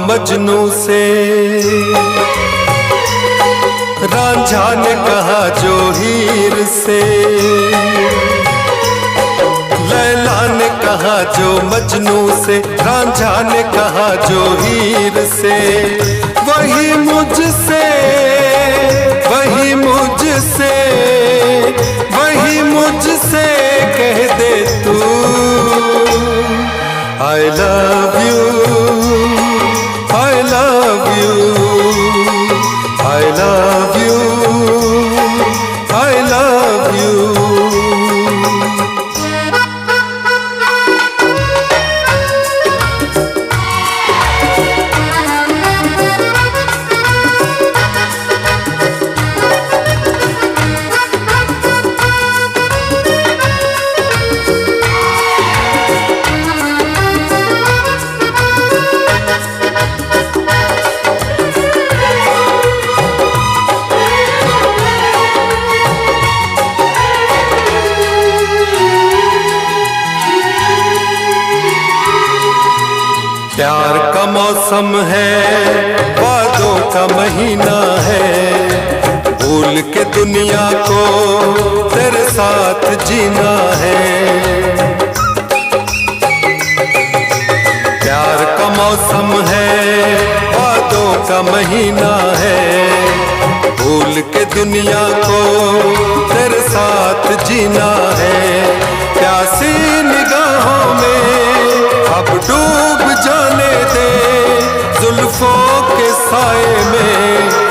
मजनू से, रांझा ने कहा जो हीर से, लैला ने कहा जो मजनू से, रांझा ने कहा जो हीर से। वही मुझसे, वही मुझसे, वही मुझसे कह दे तू I love you, I love you, I love you, I love you। प्यार का मौसम है, वादों का महीना है, भूल के दुनिया को तेरे साथ जीना है। प्यार का मौसम है, वादों का महीना है, भूल के दुनिया को तेरे साथ जीना है। प्यासी निगाहों में अब डूब जाने दे, जुल्फों के साए में